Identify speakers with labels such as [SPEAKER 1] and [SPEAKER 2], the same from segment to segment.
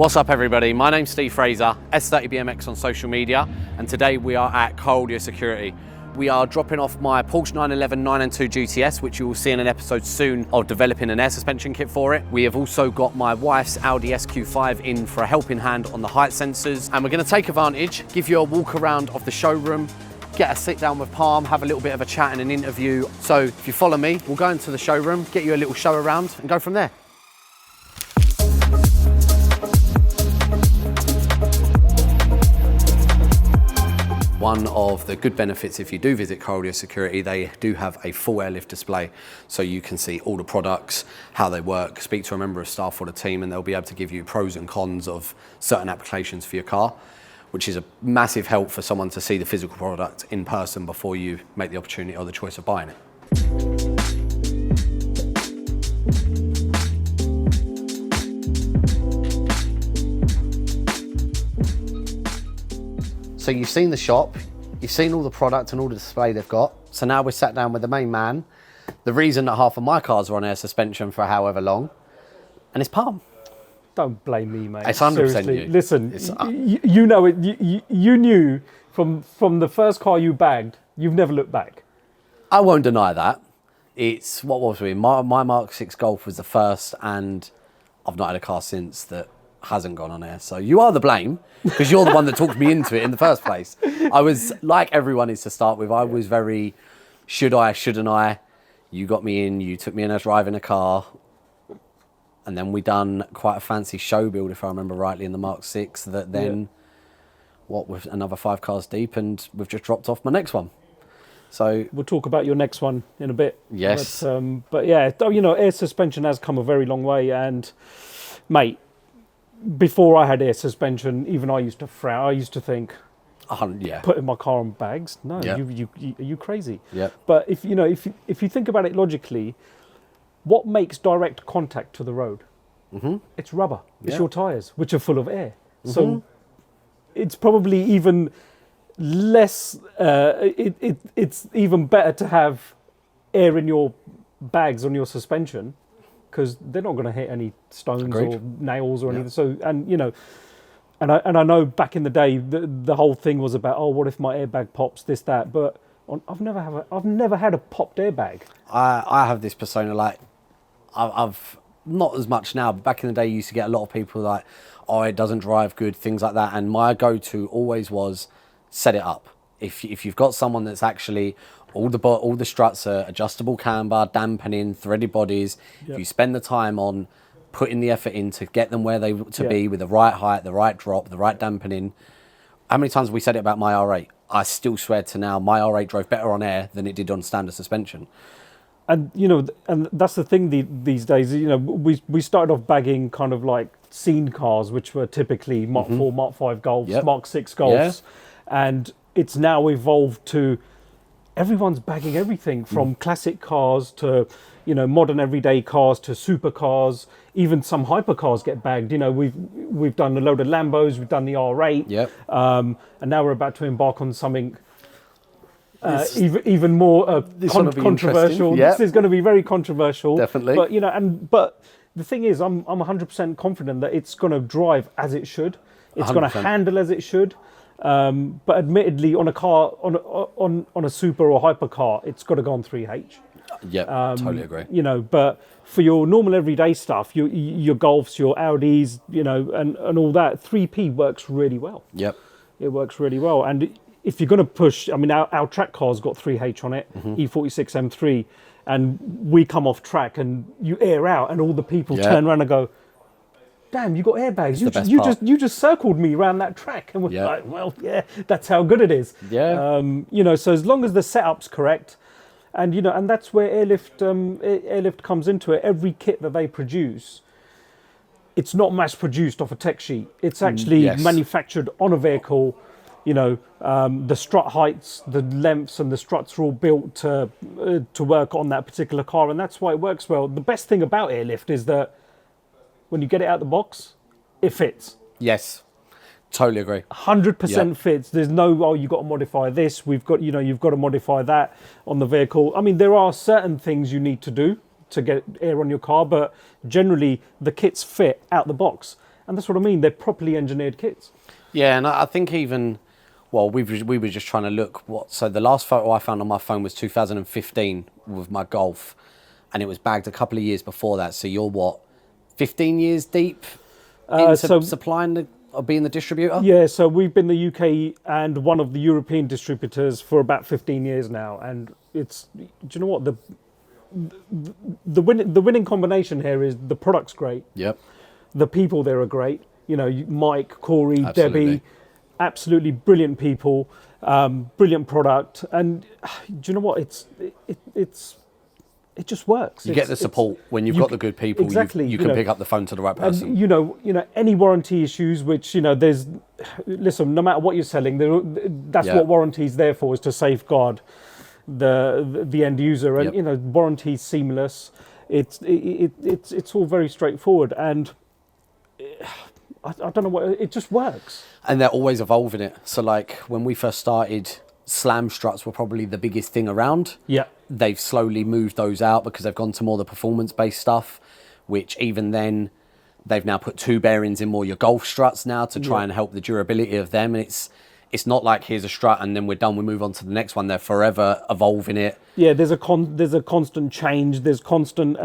[SPEAKER 1] What's up everybody, my name's Steve Fraser, S30BMX on social media, and today we are at Carl Security. We are dropping off my Porsche 911 992 GTS, which you will see in an episode soon of developing an air suspension kit for it. We have also got my wife's Audi SQ5 in for a helping hand on the height sensors, and we're going to take advantage, give you a walk around of the showroom, get a sit down with Parm, have a little bit of a chat and an interview. So if you follow me, we'll go into the showroom, get you a little show around and go from there. One of the good benefits if you do visit Carl Security, they do have a full airlift display, so you can see all the products, how they work, speak to a member of staff or the team, and they'll be able to give you pros and cons of certain applications for your car, which is a massive help for someone to see the physical product in person before you make the opportunity or the choice of buying it. So you've seen the shop, you've seen all the product and all the display they've got. So now we're sat down with the main man. The reason that half of my cars are on air suspension for however long, and it's Parm.
[SPEAKER 2] Don't blame me, mate.
[SPEAKER 1] It's 100%
[SPEAKER 2] Seriously.
[SPEAKER 1] you.
[SPEAKER 2] Listen, you know it. You knew from the first car you bagged, you've never looked back.
[SPEAKER 1] I won't deny that. It's, what was we? My Mark 6 Golf was the first, and I've not had a car since that hasn't gone on air. So you are the blame, because you're the one that talked me into it in the first place. I was, like everyone is to start with, I was very, should I, shouldn't I? You got me in, you took me in as driving a car. And then we done quite a fancy show build, if I remember rightly, in the Mark 6 that then, with another 5 cars deep, and we've just dropped off my next one. So
[SPEAKER 2] we'll talk about your next one in a bit.
[SPEAKER 1] Yes.
[SPEAKER 2] But yeah, you know, air suspension has come a very long way. And mate, before I had air suspension, even I used to frown. I used to think, putting my car on bags? No, are you crazy?
[SPEAKER 1] Yeah.
[SPEAKER 2] But if you think about it logically, what makes direct contact to the road? Mm-hmm. It's rubber. It's your tyres, which are full of air. Mm-hmm. So it's probably even less. It's even better to have air in your bags on your suspension, because they're not going to hit any stones or nails or anything. So, and you know, and I know back in the day the whole thing was about, oh, what if my airbag pops, this, that. But I've never had a popped airbag.
[SPEAKER 1] I have this persona, like I've not as much now, but back in the day you used to get a lot of people like, oh, it doesn't drive good, things like that. And my go-to always was set it up. If you've got someone that's actually all the struts are adjustable camber, dampening, threaded bodies. Yep. If you spend the time on putting the effort in to get them where they to be with the right height, the right drop, the right dampening. How many times have we said it about my R8? I still swear to now, my R8 drove better on air than it did on standard suspension.
[SPEAKER 2] And you know, and that's the thing these days. You know, we started off bagging kind of like scene cars, which were typically Mark 4, Mark 5 Golfs, Mark 6 Golfs, and it's now evolved to everyone's bagging everything from classic cars to, you know, modern everyday cars to supercars. Even some hypercars get bagged. You know, we've done a load of Lambos, we've done the R8, and now we're about to embark on something even more controversial.
[SPEAKER 1] Yep.
[SPEAKER 2] This is going to be very controversial,
[SPEAKER 1] definitely.
[SPEAKER 2] But you know, but the thing is, I'm 100% confident that it's going to drive as it should. It's 100%. Going to handle as it should. But admittedly, on a car, on a super or hypercar, it's got to go on 3H.
[SPEAKER 1] Yeah, totally agree.
[SPEAKER 2] You know, but for your normal everyday stuff, your Golfs, your Audis, you know, and all that, 3P works really well.
[SPEAKER 1] Yep.
[SPEAKER 2] It works really well. And if you're going to push, I mean, our track car's got 3H on it, E46 M3, and we come off track and you air out, and all the people turn around and go, damn, you got airbags. You just circled me around that track. And we're like, well, yeah, that's how good it is.
[SPEAKER 1] Yeah.
[SPEAKER 2] You know, so as long as the setup's correct, and you know, and that's where airlift comes into it. Every kit that they produce, it's not mass produced off a tech sheet. It's actually manufactured on a vehicle. You know, the strut heights, the lengths, and the struts are all built to work on that particular car, and that's why it works well. The best thing about airlift is that when you get it out the box, it fits.
[SPEAKER 1] Yes, totally agree.
[SPEAKER 2] 100% fits. There's no, oh, you've got to modify this. You've got to modify that on the vehicle. I mean, there are certain things you need to do to get air on your car, but generally the kits fit out the box. And that's what I mean. They're properly engineered kits.
[SPEAKER 1] Yeah, and I think even, well, we were just trying to look so the last photo I found on my phone was 2015 with my Golf, and it was bagged a couple of years before that. So you're what, 15 years deep into supplying or being the distributor?
[SPEAKER 2] Yeah, so we've been the UK and one of the European distributors for about 15 years now, and it's, do you know what, the winning combination here is the product's great.
[SPEAKER 1] Yep.
[SPEAKER 2] The people there are great. You know, Mike, Corey,
[SPEAKER 1] Absolutely.
[SPEAKER 2] Debbie, absolutely brilliant people, brilliant product, and do you know what? It just works.
[SPEAKER 1] You get the support when you've got the good people.
[SPEAKER 2] Exactly.
[SPEAKER 1] You can pick up the phone to the right person.
[SPEAKER 2] And, you know, any warranty issues, which listen, no matter what you're selling, that's what warranty's there for, is to safeguard the end user, and warranty's seamless. It's all very straightforward, and I don't know what, it just works.
[SPEAKER 1] And they're always evolving it. So like when we first started, slam struts were probably the biggest thing around.
[SPEAKER 2] Yeah.
[SPEAKER 1] They've slowly moved those out because they've gone to more the performance-based stuff, which even then they've now put 2 bearings in more your Golf struts now to try and help the durability of them. And it's not like here's a strut and then we're done, we move on to the next one. They're forever evolving it.
[SPEAKER 2] Yeah, there's a constant change. There's constant,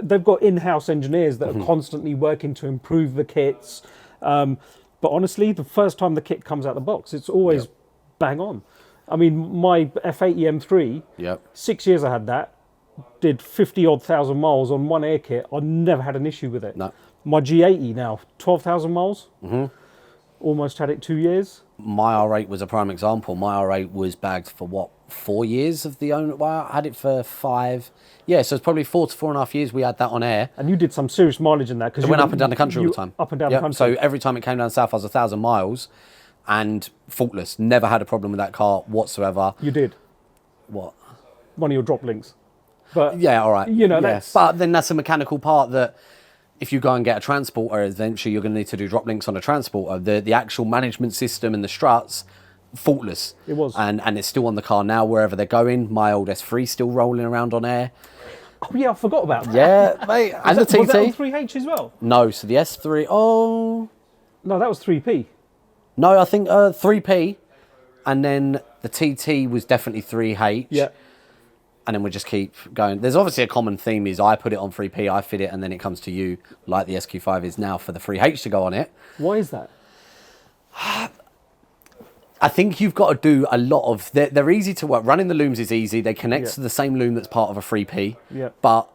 [SPEAKER 2] they've got in-house engineers that are constantly working to improve the kits. But honestly, the first time the kit comes out the box, it's always bang on. I mean, my F80 M3, 6 years I had that, did 50-odd thousand miles on one air kit. I never had an issue with it.
[SPEAKER 1] No.
[SPEAKER 2] My G80 now, 12,000 miles. Almost had it 2 years.
[SPEAKER 1] My R8 was a prime example. My R8 was bagged for what, 4 years of the owner? Well, I had it for 5. Yeah, so it's probably 4 to 4.5 years we had that on air.
[SPEAKER 2] And you did some serious mileage in that.
[SPEAKER 1] It went up and down the country all the time.
[SPEAKER 2] Up and down the country.
[SPEAKER 1] So every time it came down south, I was 1,000 miles and faultless. Never had a problem with that car whatsoever.
[SPEAKER 2] You did.
[SPEAKER 1] What?
[SPEAKER 2] One of your drop links. But
[SPEAKER 1] yeah, all right.
[SPEAKER 2] That's...
[SPEAKER 1] But then that's a mechanical part that if you go and get a transporter, eventually you're going to need to do drop links on a transporter. The actual management system and the struts, faultless.
[SPEAKER 2] It was.
[SPEAKER 1] And it's still on the car now, wherever they're going. My old S3 still rolling around on air.
[SPEAKER 2] Oh, yeah, I forgot about that.
[SPEAKER 1] Yeah, mate. And the TT.
[SPEAKER 2] Was that on 3H as well?
[SPEAKER 1] No, so the S3,
[SPEAKER 2] No, that was 3P.
[SPEAKER 1] No, I think 3P. And then the TT was definitely 3H.
[SPEAKER 2] Yeah.
[SPEAKER 1] And then we just keep going. There's obviously a common theme is I put it on 3P, I fit it, and then it comes to you, like the SQ5 is now for the 3H to go on it.
[SPEAKER 2] Why is that?
[SPEAKER 1] I think you've got to do a lot of... They're easy to work. Running the looms is easy. They connect to the same loom that's part of a 3P.
[SPEAKER 2] Yeah.
[SPEAKER 1] But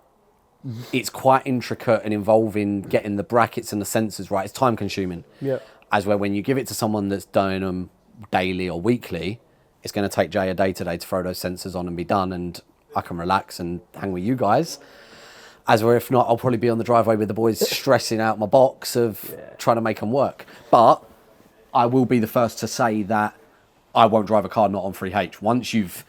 [SPEAKER 1] it's quite intricate and involving getting the brackets and the sensors right. It's time consuming.
[SPEAKER 2] Yeah.
[SPEAKER 1] As where when you give it to someone that's doing them daily or weekly, it's going to take Jay a day today to throw those sensors on and be done, and I can relax and hang with you guys. As where if not, I'll probably be on the driveway with the boys stressing out my box of trying to make them work. But I will be the first to say that I won't drive a car not on 3H. Once you've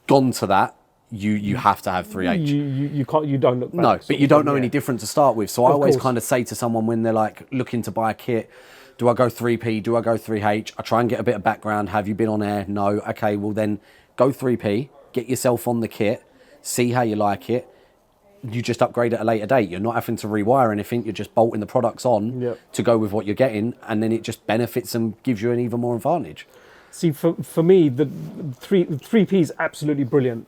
[SPEAKER 1] gone to that, you have to have 3H.
[SPEAKER 2] You don't look back.
[SPEAKER 1] No, but you don't know any different to start with. So I always
[SPEAKER 2] course.
[SPEAKER 1] kind of say to someone when they're like looking to buy a kit, do I go 3P? Do I go 3H? I try and get a bit of background. Have you been on air? No. Okay, well then go 3P, get yourself on the kit, see how you like it. You just upgrade at a later date. You're not having to rewire anything. You're just bolting the products on to go with what you're getting, and then it just benefits and gives you an even more advantage.
[SPEAKER 2] See, for me, the 3P is absolutely brilliant.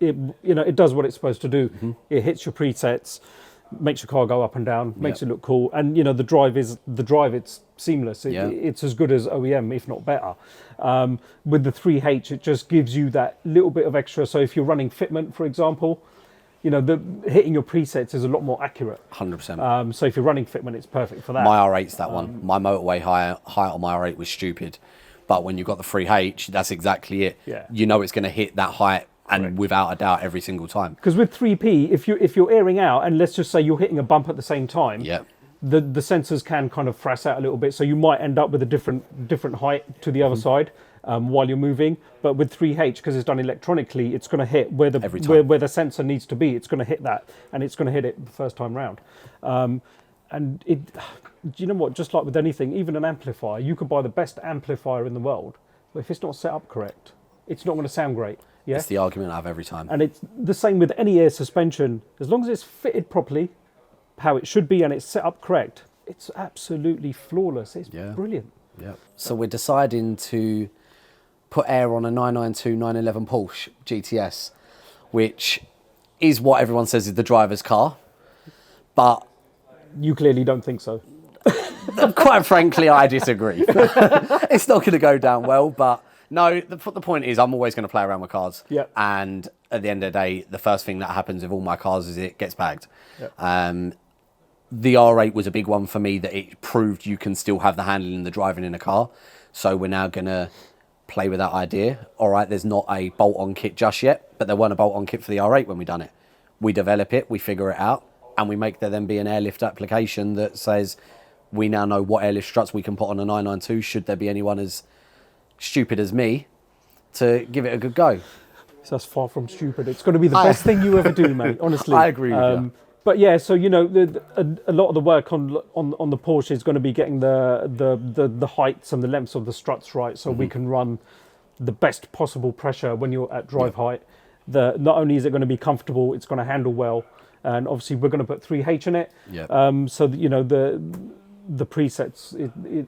[SPEAKER 2] It does what it's supposed to do. Mm-hmm. It hits your presets, makes your car go up and down, makes it look cool, and the drive it's seamless. It's as good as OEM, if not better. With the 3H, it just gives you that little bit of extra. So if you're running fitment, for example, hitting your presets is a lot more accurate.
[SPEAKER 1] 100%.
[SPEAKER 2] So if you're running fitment, it's perfect for that.
[SPEAKER 1] My R8's that one. My motorway height on my R8 was stupid. But when you've got the 3H, that's exactly it. Yeah. You know it's going to hit that height and without a doubt every single time.
[SPEAKER 2] Because with 3P, if you're airing out, and let's just say you're hitting a bump at the same time, the sensors can kind of frass out a little bit. So you might end up with a different height to the other side while you're moving. But with 3H, because it's done electronically, it's going to hit where the sensor needs to be. It's going to hit that, and it's going to hit it the first time round. And it, do you know what? Just like with anything, even an amplifier, you could buy the best amplifier in the world, but if it's not set up correct, it's not going to sound great. Yeah,
[SPEAKER 1] it's the argument I have every time.
[SPEAKER 2] And it's the same with any air suspension. As long as it's fitted properly, how it should be, and it's set up correct, it's absolutely flawless. It's brilliant.
[SPEAKER 1] Yeah. So we're deciding to put air on a 992 911 Porsche GTS, which is what everyone says is the driver's car. But
[SPEAKER 2] you clearly don't think so.
[SPEAKER 1] Quite frankly, I disagree. It's not going to go down well, but no, the point is I'm always going to play around with cars.
[SPEAKER 2] Yep.
[SPEAKER 1] And at the end of the day, the first thing that happens with all my cars is it gets bagged. Yep. The R8 was a big one for me, that it proved you can still have the handling and the driving in a car. So we're now going to play with that idea. All right, there's not a bolt-on kit just yet, but there weren't a bolt-on kit for the R8 when we done it. We develop it, we figure it out, and we make there then be an airlift application that says we now know what airlift struts we can put on a 992 should there be anyone as stupid as me to give it a good go.
[SPEAKER 2] So that's far from stupid. It's going to be the best thing you ever do, mate, honestly.
[SPEAKER 1] I agree with you.
[SPEAKER 2] But yeah, so you know, a lot of the work on the Porsche is going to be getting the heights and the lengths of the struts right, so we can run the best possible pressure when you're at drive height. Not only is it going to be comfortable, it's going to handle well, and obviously we're going to put 3H in it. So that, you know, the presets,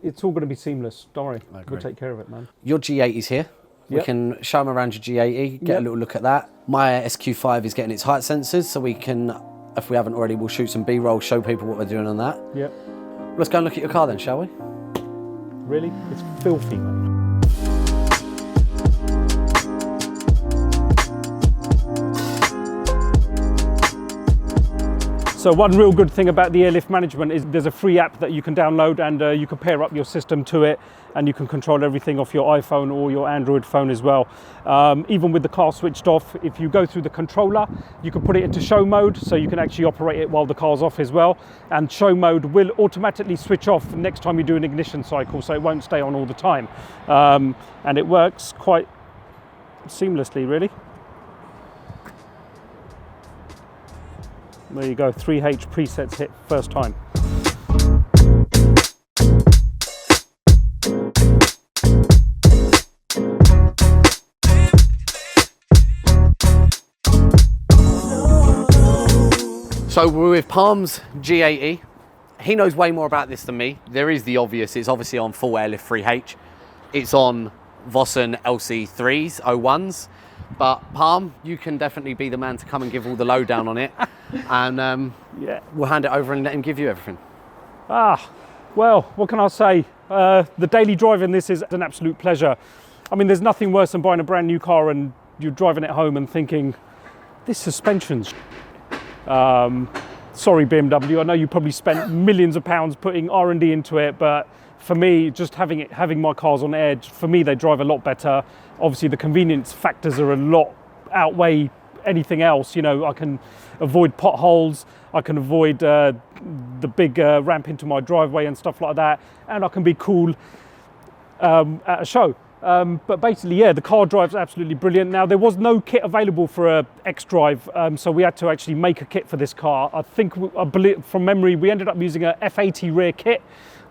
[SPEAKER 2] it's all going to be seamless. Don't worry, we'll take care of it, man.
[SPEAKER 1] Your G80's here. We can show them around your G80, get a little look at that. My SQ5 is getting its height sensors, so we can, if we haven't already, we'll shoot some B-roll, show people what we're doing on that.
[SPEAKER 2] Yep.
[SPEAKER 1] Let's go and look at your car then, shall we?
[SPEAKER 2] Really? It's filthy, man. So one real good thing about the airlift management is there's a free app that you can download, and you can pair up your system to it, and you can control everything off your iPhone or your Android phone as well. Even with the car switched off, if you go through the controller, you can put it into show mode, so you can actually operate it while the car's off as well. And show mode will automatically switch off next time you do an ignition cycle, so it won't stay on all the time. And it works quite seamlessly, really. There you go, 3H presets hit first time.
[SPEAKER 1] So we're with Parm's G80. He knows way more about this than me. There is the obvious, it's obviously on full airlift 3H. It's on Vossen LC3s, 01s. But Parm, you can definitely be the man to come and give all the lowdown on it. And we'll hand it over and let him give you everything.
[SPEAKER 2] Well, what can I say? The daily drive in this is an absolute pleasure. I mean, there's nothing worse than buying a brand new car and you're driving it home and thinking, this suspension's sorry, BMW, I know you probably spent millions of pounds putting R&D into it, but for me, just having my cars on air, for me, they drive a lot better. Obviously, the convenience factors are a lot outweigh anything else. You know, I can avoid potholes, I can avoid the big ramp into my driveway and stuff like that, and I can be cool at a show. But basically, yeah, the car drives absolutely brilliant. Now, there was no kit available for a X-Drive, so we had to actually make a kit for this car. I believe from memory, we ended up using a F80 rear kit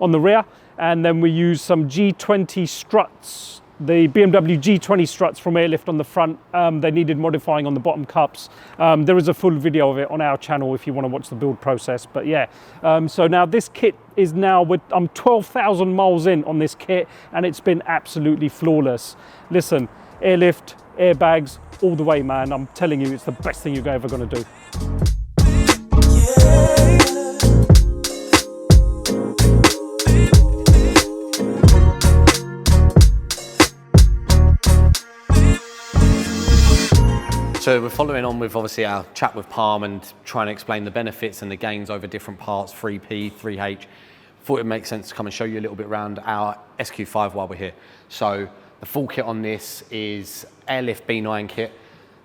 [SPEAKER 2] on the rear, and then we used some G20 struts, the BMW G20 struts from Airlift on the front. They needed modifying on the bottom cups. There is a full video of it on our channel if you want to watch the build process. But yeah, so now this kit is now, I'm 12,000 miles in on this kit, and it's been absolutely flawless. Listen, Airlift, airbags, all the way, man. I'm telling you, it's the best thing you're ever going to do.
[SPEAKER 1] So we're following on with obviously our chat with Parm and trying to explain the benefits and the gains over different parts, 3P, 3H. Thought it makes sense to come and show you a little bit around our SQ5 while we're here. So the full kit on this is Airlift B9 kit,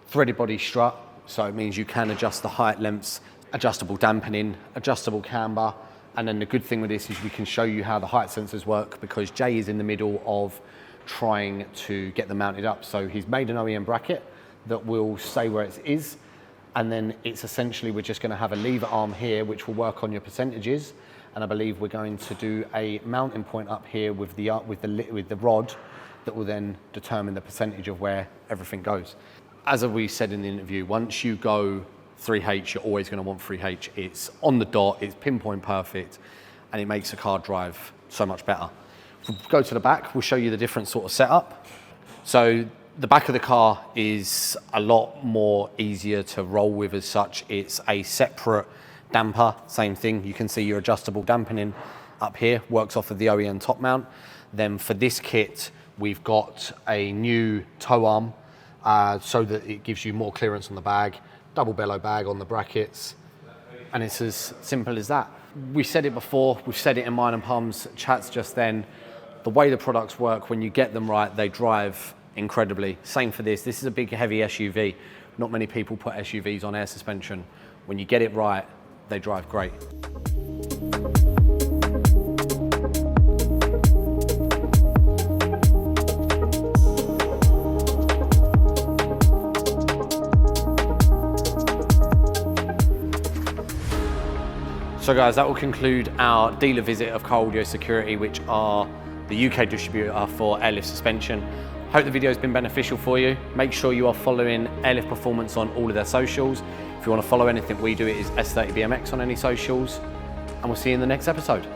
[SPEAKER 1] threaded body strut, so it means you can adjust the height, lengths, adjustable dampening, adjustable camber, and then the good thing with this is we can show you how the height sensors work, because Jay is in the middle of trying to get them mounted up. So he's made an OEM bracket that will say where it is, and then it's essentially, we're just going to have a lever arm here which will work on your percentages, and I believe we're going to do a mounting point up here with the rod that will then determine the percentage of where everything goes. As we said in the interview, once you go 3H, you're always going to want 3H. It's on the dot, it's pinpoint perfect, and it makes the car drive so much better. If we go to the back, we'll show you the different sort of setup. So the back of the car is a lot more easier to roll with as such. It's a separate damper, same thing. You can see your adjustable dampening up here, works off of the OEM top mount. Then for this kit, we've got a new tow arm so that it gives you more clearance on the bag, double bellow bag on the brackets, and it's as simple as that. We said it before, we've said it in mine and Parm's chats just then, the way the products work, when you get them right, they drive incredibly. Same for this. This is a big, heavy SUV. Not many people put SUVs on air suspension. When you get it right, they drive great. So guys, that will conclude our dealer visit of Car Audio Security, which are the UK distributor for airlift suspension. Hope the video has been beneficial for you. Make sure you are following Airlift Performance on all of their socials. If you want to follow anything we do, it is S30BMX on any socials. And we'll see you in the next episode.